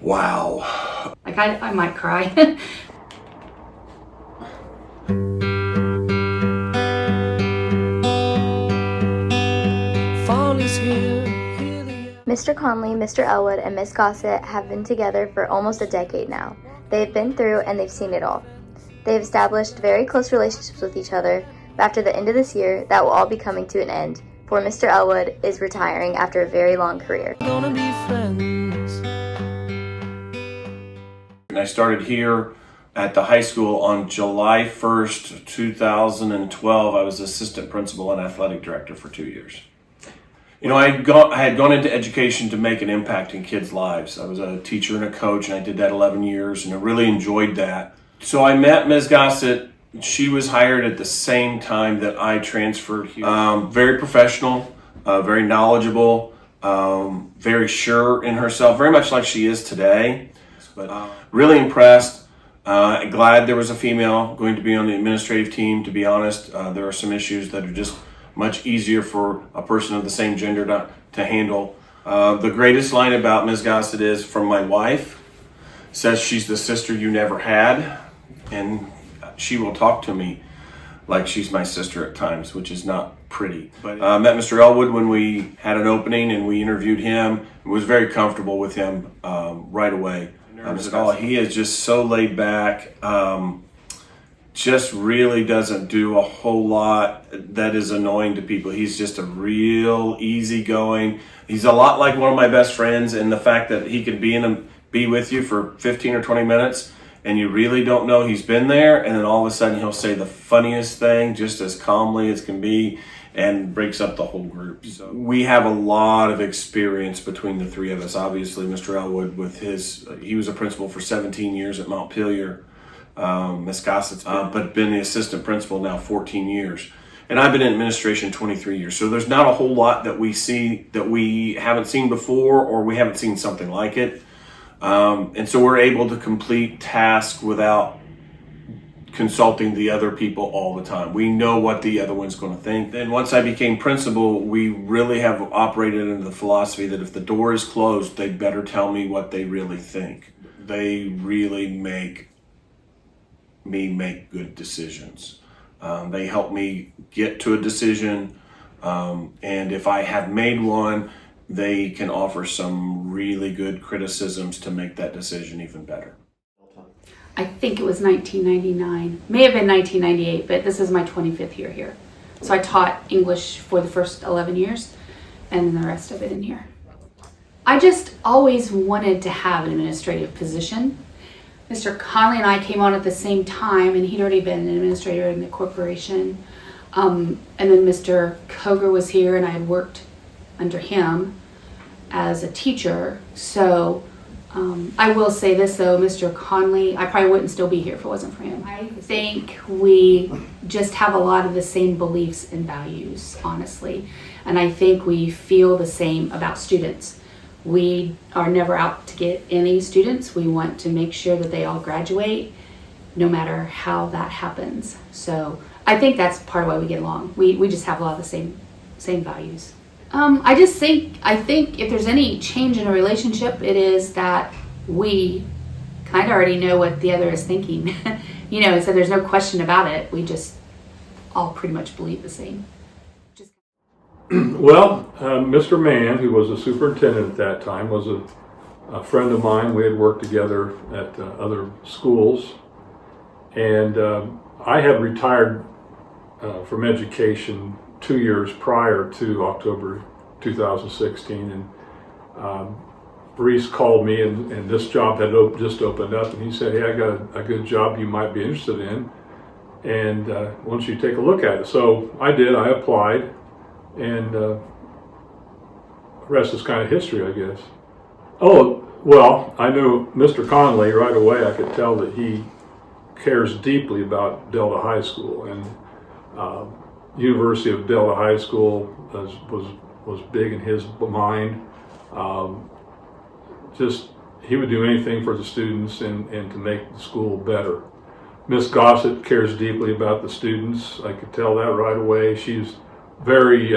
Wow. Like I might cry. Fall is here. Mr. Conley, Mr. Elwood, and Miss Gossett have been together for almost a decade now. They have been through and they've seen it all. They have established very close relationships with each other, but after the end of this year, that will all be coming to an end, for Mr. Elwood is retiring after a very long career. Gonna be friends. And I started here at the high school on July 1st, 2012. I was assistant principal and athletic director for 2 years. You know, I had gone into education to make an impact in kids' lives. I was a teacher and a coach, and I did that 11 years, and I really enjoyed that. So I met Ms. Gossett. She was hired at the same time that I transferred here. Very professional, very knowledgeable, very sure in herself, very much like she is today. But really impressed. Glad there was a female going to be on the administrative team. To be honest, there are some issues that are just much easier for a person of the same gender to handle. The greatest line about Ms. Gossett is from my wife. Says she's the sister you never had, and she will talk to me like she's my sister at times, which is not pretty. But met Mr. Elwood when we had an opening, and we interviewed him. Was very comfortable with him right away. He is just so laid back. Just really doesn't do a whole lot that is annoying to people. He's just a real easygoing. He's a lot like one of my best friends, and the fact that he can be with you for 15 or 20 minutes and you really don't know he's been there, and then all of a sudden he'll say the funniest thing just as calmly as can be and breaks up the whole group. So we have a lot of experience between the three of us. Obviously, Mr. Elwood he was a principal for 17 years at Montpelier. Ms. Gossett's but been the assistant principal now 14 years. And I've been in administration 23 years. So there's not a whole lot that we see that we haven't seen before, or we haven't seen something like it. And so we're able to complete tasks without consulting the other people all the time. We know what the other one's going to think. Then once I became principal, we really have operated under the philosophy that if the door is closed, they better tell me what they really think. They really make me make good decisions. They help me get to a decision, and if I have made one, they can offer some really good criticisms to make that decision even better. I think it was 1999, may have been 1998, but this is my 25th year here. So I taught English for the first 11 years and then the rest of it in here. I just always wanted to have an administrative position. Mr. Conley and I came on at the same time, and he'd already been an administrator in the corporation. And then Mr. Koger was here, and I had worked under him as a teacher. So I will say this though, Mr. Conley, I probably wouldn't still be here if it wasn't for him. I think we just have a lot of the same beliefs and values, honestly. And I think we feel the same about students. We are never out to get any students. We want to make sure that they all graduate, no matter how that happens. So I think that's part of why we get along. We just have a lot of the same values. I think if there's any change in a relationship, it is that we kind of already know what the other is thinking. So there's no question about it. We just all pretty much believe the same. Well, Mr. Mann, who was a superintendent at that time, was a friend of mine. We had worked together at other schools, and I had retired from education 2 years prior to October 2016, and Reese called me, and this job had just opened up, and he said, "Hey, I got a good job you might be interested in, and why don't you take a look at it?" So I did. I applied. And the rest is kind of history, I guess. Oh, well, I knew Mr. Conley right away. I could tell that he cares deeply about Delta High School, and University of Delta High School was big in his mind. He would do anything for the students and to make the school better. Miss Gossett cares deeply about the students. I could tell that right away. She's very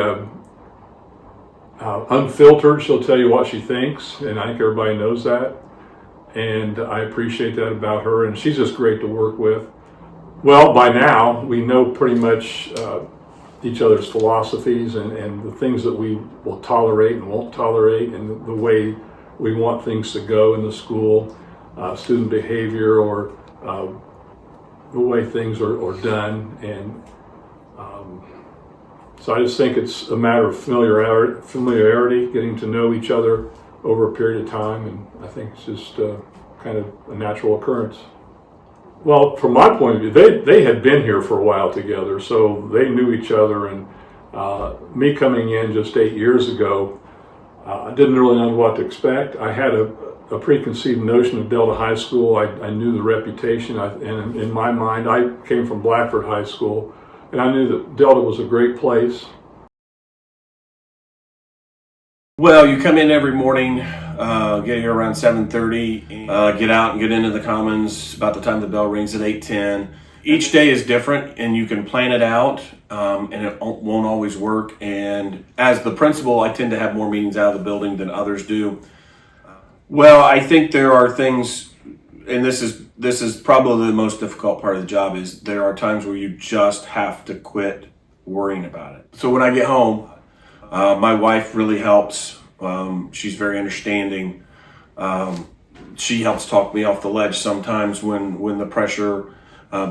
unfiltered. She'll tell you what she thinks, and I think everybody knows that. and I appreciate that about her, and she's just great to work with. Well, by now, we know pretty much each other's philosophies and the things that we will tolerate and won't tolerate, and the way we want things to go in the school, student behavior, or the way things are done. And so I just think it's a matter of familiarity, getting to know each other over a period of time, and I think it's just kind of a natural occurrence. Well, from my point of view, they had been here for a while together, so they knew each other, and me coming in just 8 years ago, I didn't really know what to expect. I had a preconceived notion of Delta High School. I knew the reputation, and in my mind, I came from Blackford High School, and I knew that Delta was a great place. Well, you come in every morning, get here around 7:30, get out and get into the Commons about the time the bell rings at 8:10. Each day is different, and you can plan it out, and it won't always work. And as the principal, I tend to have more meetings out of the building than others do. Well, I think there are things, and this is probably the most difficult part of the job, is there are times where you just have to quit worrying about it. So when I get home, my wife really helps. She's very understanding. She helps talk me off the ledge sometimes when the pressure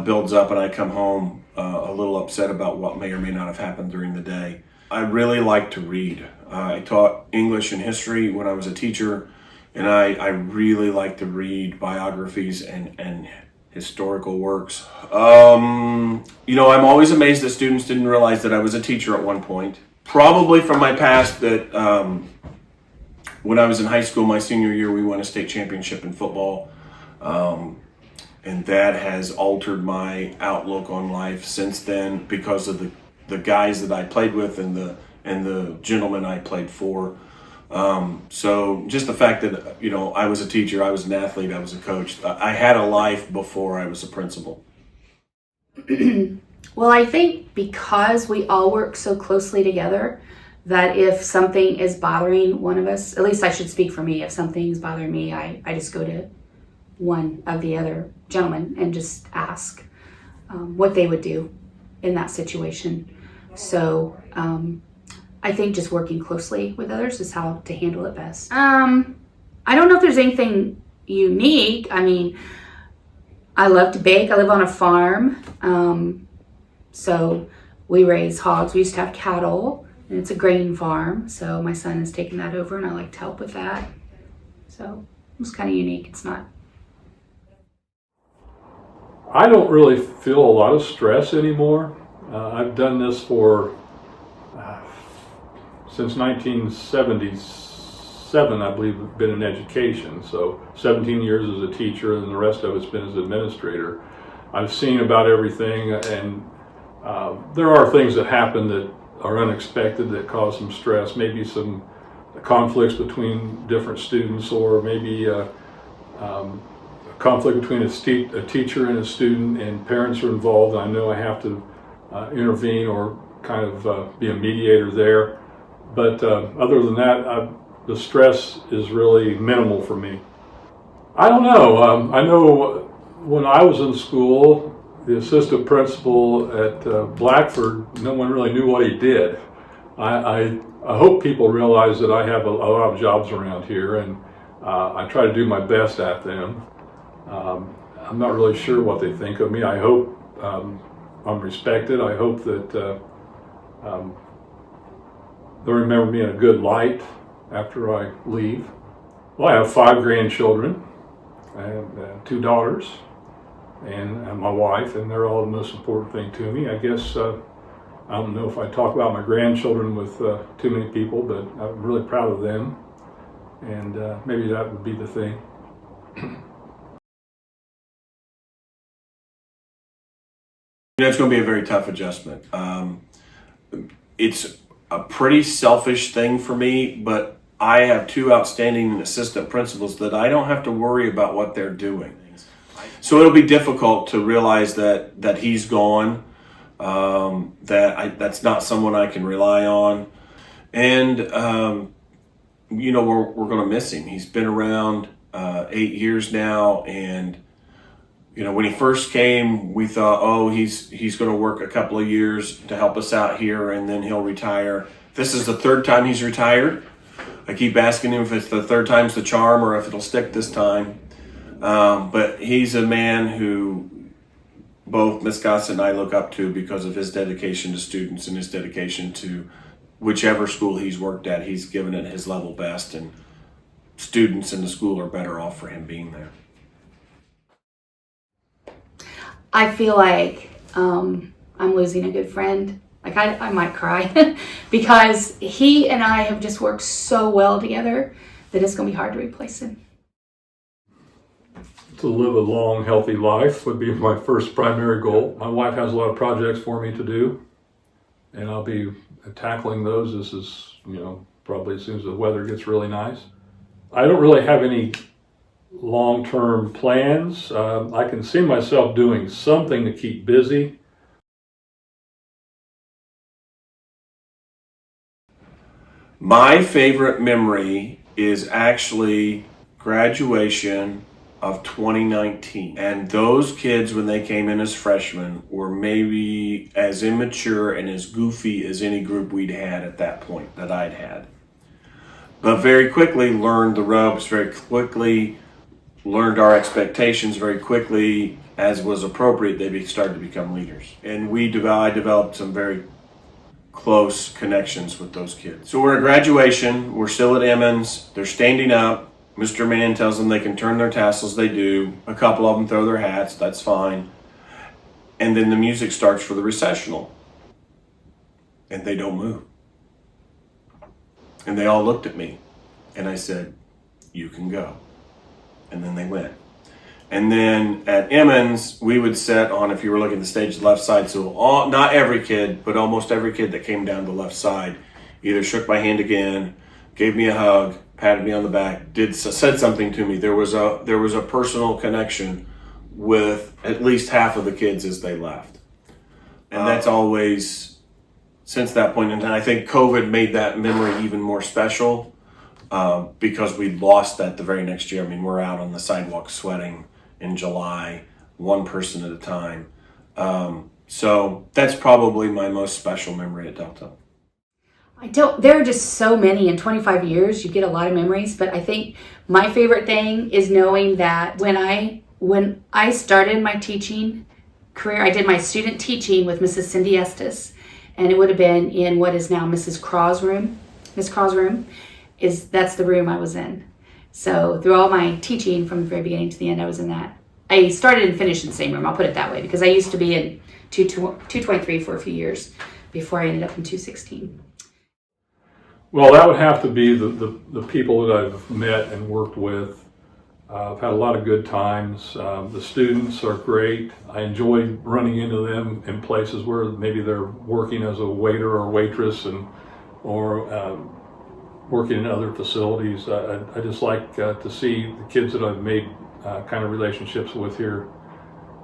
builds up and I come home a little upset about what may or may not have happened during the day. I really like to read. I taught English and history when I was a teacher, and I really like to read biographies and historical works. I'm always amazed that students didn't realize that I was a teacher at one point. Probably from my past that when I was in high school, my senior year, we won a state championship in football. And that has altered my outlook on life since then because of the guys that I played with and the gentlemen I played for. So just the fact that, I was a teacher, I was an athlete, I was a coach. I had a life before I was a principal. Well, I think because we all work so closely together, that if something is bothering one of us, at least I should speak for me, if something's bothering me, I just go to one of the other gentlemen and just ask what they would do in that situation. So I think just working closely with others is how to handle it best. I don't know if there's anything unique. I mean, I love to bake. I live on a farm. So we raise hogs. We used to have cattle, and it's a grain farm. So my son has taken that over, and I like to help with that. So it's kind of unique. It's not. I don't really feel a lot of stress anymore. I've done this for since 1977, I believe, I've been in education. So 17 years as a teacher, and the rest of it's been as administrator. I've seen about everything, and there are things that happen that are unexpected that cause some stress, maybe some conflicts between different students, or maybe a conflict between a teacher and a student, and parents are involved. I know I have to intervene or kind of be a mediator there. But other than that, the stress is really minimal for me. I don't know. I know when I was in school, the assistant principal at Blackford, no one really knew what he did. I hope people realize that I have a lot of jobs around here, and I try to do my best at them. I'm not really sure what they think of me. I hope I'm respected. I hope that they'll remember me in a good light after I leave. Well, I have 5 grandchildren. I have 2 daughters and my wife, and they're all the most important thing to me. I guess I don't know if I talk about my grandchildren with too many people, but I'm really proud of them, and maybe that would be the thing. It's going to be a very tough adjustment. It's a pretty selfish thing for me, but I have 2 outstanding assistant principals that I don't have to worry about what they're doing. So it'll be difficult to realize that he's gone, that's not someone I can rely on. And, we're going to miss him. He's been around 8 years now. And when he first came, we thought, oh, he's going to work a couple of years to help us out here, and then he'll retire. This is the third time he's retired. I keep asking him if it's the third time's the charm or if it'll stick this time. But he's a man who both Miss Gossett and I look up to because of his dedication to students and his dedication to whichever school he's worked at. He's given it his level best, and students in the school are better off for him being there. I feel like I'm losing a good friend. Like I might cry because he and I have just worked so well together that it's going to be hard to replace him. To live a long, healthy life would be my first primary goal. My wife has a lot of projects for me to do, and I'll be tackling those. This is, probably as soon as the weather gets really nice. I don't really have any long-term plans. I can see myself doing something to keep busy. My favorite memory is actually graduation of 2019. And those kids, when they came in as freshmen, were maybe as immature and as goofy as any group we'd had at that point, that I'd had. But very quickly learned the ropes, very quickly learned our expectations, very quickly, as was appropriate, they started to become leaders. And I developed some very close connections with those kids. So we're at graduation, we're still at Emmons, they're standing up. Mr. Mann tells them they can turn their tassels, they do. A couple of them throw their hats, that's fine. And then the music starts for the recessional. And they don't move. And they all looked at me. And I said, you can go. And then they went. And then at Emmons, we would sit on, if you were looking at the stage, the left side. So not every kid, but almost every kid that came down the left side either shook my hand again, gave me a hug, patted me on the back, said something to me. There was a personal connection with at least half of the kids as they left. And that's always, since that point in time, I think COVID made that memory even more special because we lost that the very next year. I mean, we're out on the sidewalk sweating in July, one person at a time. So that's probably my most special memory at Delta. There are just so many. In 25 years, you get a lot of memories, but I think my favorite thing is knowing that when I started my teaching career, I did my student teaching with Mrs. Cindy Estes, and it would have been in what is now Mrs. Craw's room. Miss Craw's room, that's the room I was in. So through all my teaching from the very beginning to the end, I was in that. I started and finished in the same room, I'll put it that way, because I used to be in 223 for a few years before I ended up in 216. Well, that would have to be the people that I've met and worked with. I've had a lot of good times. The students are great. I enjoy running into them in places where maybe they're working as a waiter or waitress or working in other facilities. I just like to see the kids that I've made kind of relationships with here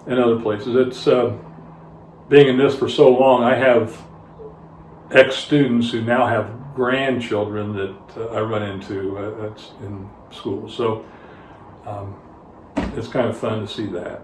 and other places. It's being in this for so long, I have ex-students who now have grandchildren that I run into in school. So it's kind of fun to see that.